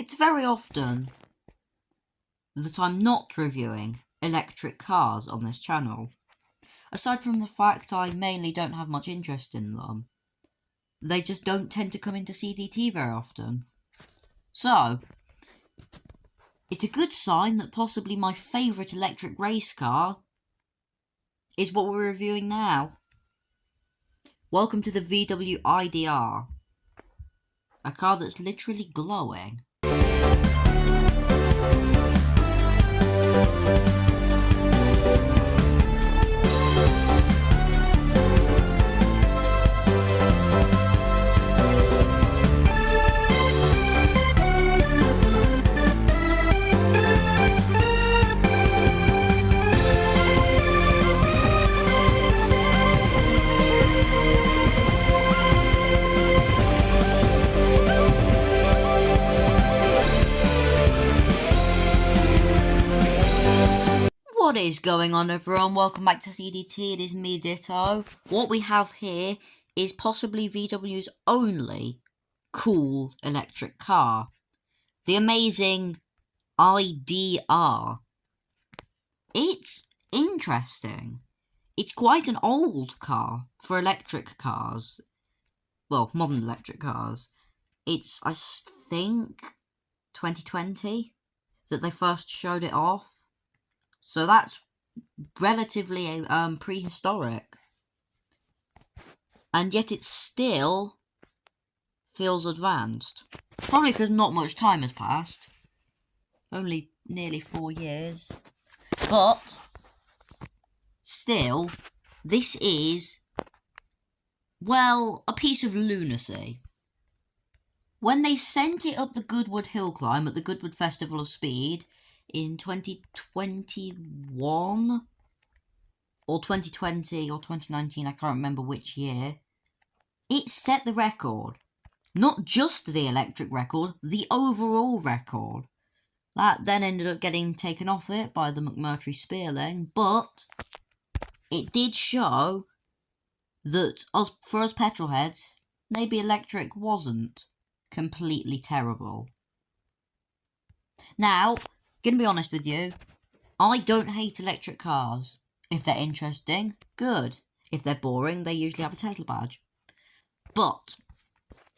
It's very often that I'm not reviewing electric cars on this channel. Aside from the fact I mainly don't have much interest in them, they just don't tend to come into CDT very often. So, it's a good sign that possibly my favourite electric race car is what we're reviewing now. Welcome to the VW ID.R, a car that's literally glowing. What is going on, everyone? Welcome back to CDT. It is me, Ditto. What we have here is possibly VW's only cool electric car. The amazing ID.R. It's interesting. It's quite an old car for electric cars. Well, modern electric cars. It's, I think, 2020 that they first showed it off. So that's relatively prehistoric. And yet it still feels advanced. Probably because not much time has passed. Only nearly 4 years. But still, this is, well, a piece of lunacy. When they sent it up the Goodwood hill climb at the Goodwood Festival of Speed in 2021 or 2020 or 2019, I can't remember which year, it set the record. Not just the electric record, the overall record. That then ended up getting taken off it by the McMurtry Spearling, but it did show that for us petrolheads, maybe electric wasn't completely terrible. Now, gonna be honest with you, I don't hate electric cars. If they're interesting, good. If they're boring, they usually have a Tesla badge. But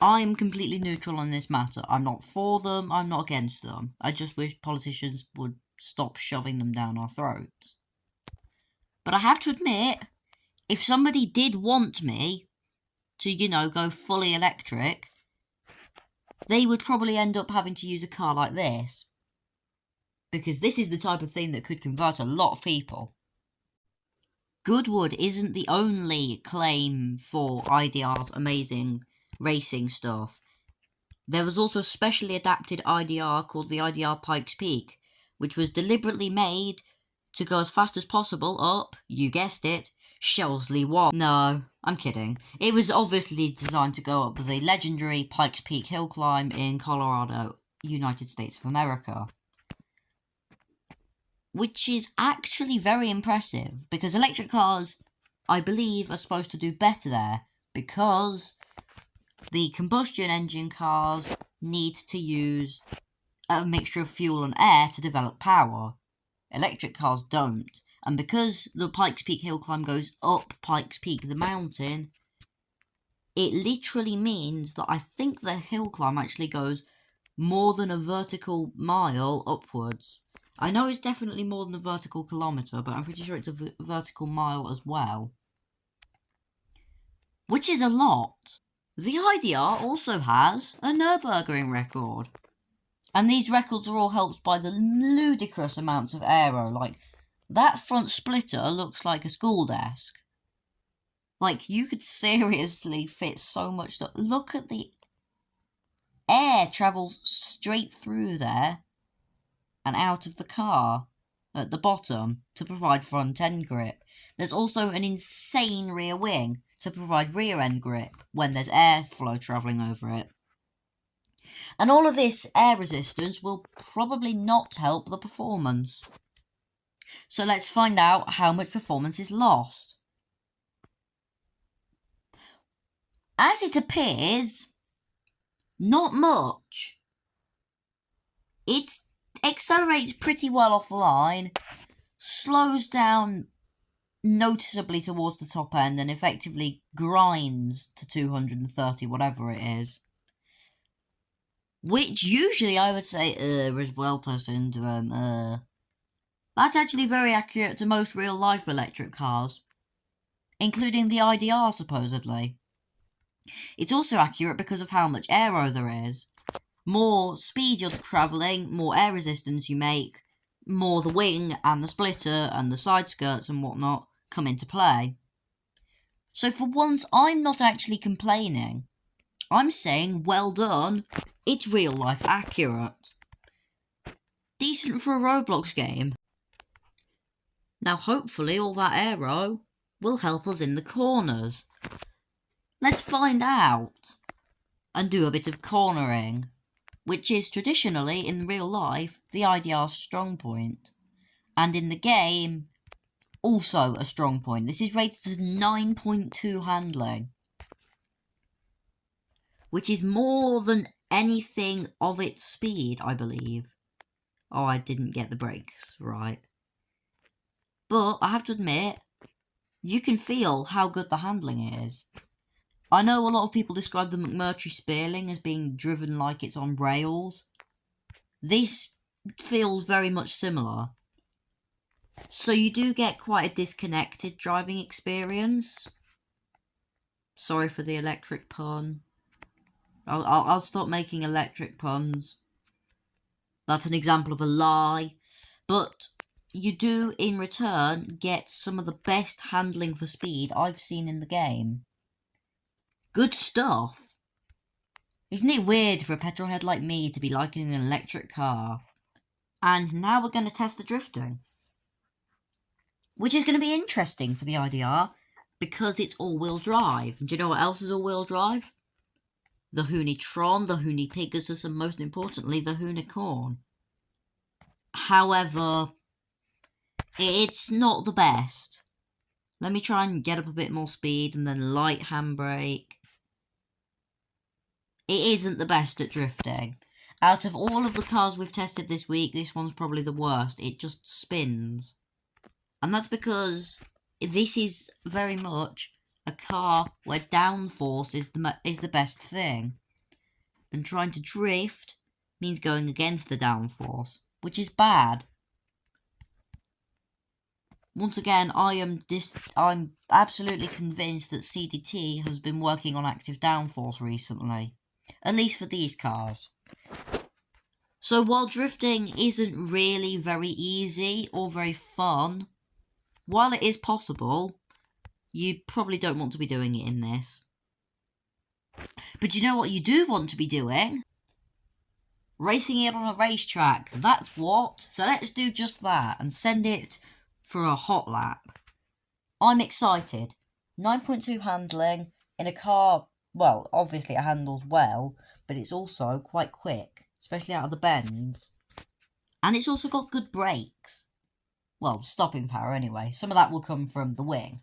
I'm completely neutral on this matter. I'm not for them, I'm not against them. I just wish politicians would stop shoving them down our throats. But I have to admit, if somebody did want me to, go fully electric, they would probably end up having to use a car like this. Because this is the type of thing that could convert a lot of people. Goodwood isn't the only claim for ID.R's amazing racing stuff. There was also a specially adapted ID.R called the ID.R Pikes Peak, which was deliberately made to go as fast as possible up, you guessed it, Shelsley Wall. No, I'm kidding. It was obviously designed to go up the legendary Pikes Peak hill climb in Colorado, United States of America. Which is actually very impressive, because electric cars, I believe, are supposed to do better there, because the combustion engine cars need to use a mixture of fuel and air to develop power. Electric cars don't, and because the Pikes Peak hill climb goes up Pikes Peak the mountain, it literally means that I think the hill climb actually goes more than a vertical mile upwards. I know it's definitely more than a vertical kilometre, but I'm pretty sure it's a vertical mile as well. Which is a lot. The ID.R also has a Nürburgring record. And these records are all helped by the ludicrous amounts of aero. Like, that front splitter looks like a school desk. Like, you could seriously fit so much stuff. Look at the air travels straight through there and out of the car at the bottom to provide front end grip. There's also an insane rear wing to provide rear end grip when there's airflow travelling over it. And all of this air resistance will probably not help the performance. So let's find out how much performance is lost. As it appears, not much. It accelerates pretty well off the line, slows down noticeably towards the top end, and effectively grinds to 230, whatever it is. Which usually I would say, Vuelta syndrome, That's actually very accurate to most real-life electric cars, including the ID.R supposedly. It's also accurate because of how much aero there is. More speed you're travelling, more air resistance you make, more the wing and the splitter and the side skirts and whatnot come into play. So for once, I'm not actually complaining. I'm saying, well done, it's real-life accurate. Decent for a Roblox game. Now hopefully all that aero will help us in the corners. Let's find out and do a bit of cornering, which is traditionally, in real life, the ID.R's strong point. And in the game, also a strong point. This is rated as 9.2 handling, which is more than anything of its speed, I believe. Oh, I didn't get the brakes right. But I have to admit, you can feel how good the handling is. I know a lot of people describe the McMurtry Spearling as being driven like it's on rails. This feels very much similar. So you do get quite a disconnected driving experience. Sorry for the electric pun. I'll stop making electric puns. That's an example of a lie. But you do, in return, get some of the best handling for speed I've seen in the game. Good stuff. Isn't it weird for a petrolhead like me to be liking an electric car? And now we're going to test the drifting, which is going to be interesting for the ID.R because it's all-wheel drive. And do you know what else is all-wheel drive? The Hoonitron, the Hoonie Pegasus, and most importantly, the Hoonicorn. However, it's not the best. Let me try and get up a bit more speed and then light handbrake. It isn't the best at drifting. Out of all of the cars we've tested this week, this one's probably the worst. It just spins. And that's because this is very much a car where downforce is the best thing. And trying to drift means going against the downforce, which is bad. Once again, I'm absolutely convinced that CDT has been working on active downforce recently. At least for these cars. So while drifting isn't really very easy or very fun, while it is possible, you probably don't want to be doing it in this. But you know what you do want to be doing? Racing it on a racetrack. That's what. So let's do just that and send it for a Hotlap. I'm excited. 9.2 handling in a car. Well, obviously it handles well, but it's also quite quick, especially out of the bends. And it's also got good brakes. Well, stopping power anyway. Some of that will come from the wing.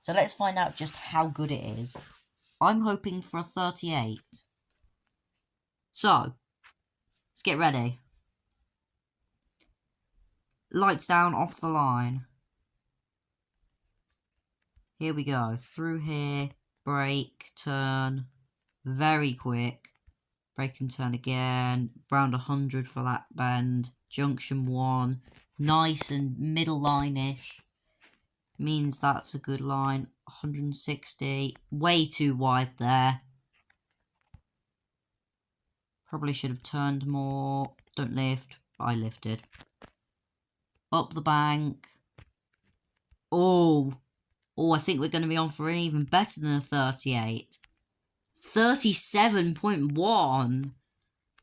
So let's find out just how good it is. I'm hoping for a 38. So, let's get ready. Lights down off the line. Here we go. Through here. Brake, turn, very quick, brake and turn again, around 100 for that bend, junction 1, nice and middle line-ish, means that's a good line, 160, way too wide there, probably should have turned more, don't lift, I lifted, up the bank, oh, I think we're going to be on for an even better than a 38. 37.1.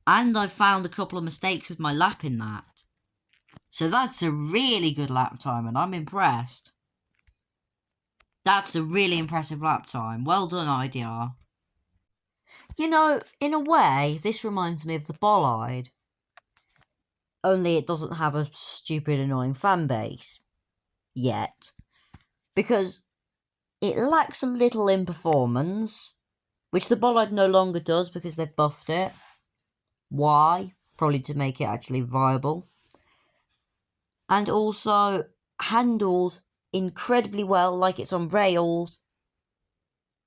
And I found a couple of mistakes with my lap in that. So that's a really good lap time, and I'm impressed. That's a really impressive lap time. Well done, ID.R. You know, in a way, this reminds me of the Bollide. Only it doesn't have a stupid, annoying fan base. Yet. Because it lacks a little in performance, which the Bollide no longer does because they've buffed it. Why? probably to make it actually viable. And also handles incredibly well, like it's on rails,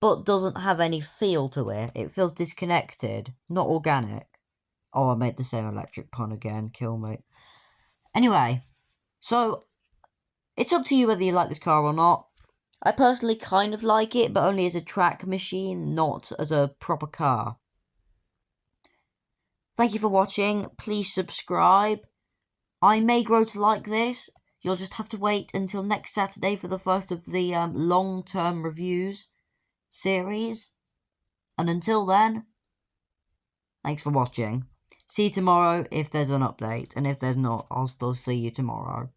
but doesn't have any feel to it. It feels disconnected, not organic. Oh, I made the same electric pun again, kill me. Anyway, so it's up to you whether you like this car or not. I personally kind of like it, but only as a track machine, not as a proper car. Thank you for watching. Please subscribe. I may grow to like this. You'll just have to wait until next Saturday for the first of the long-term reviews series. And until then, thanks for watching. See you tomorrow if there's an update. And if there's not, I'll still see you tomorrow.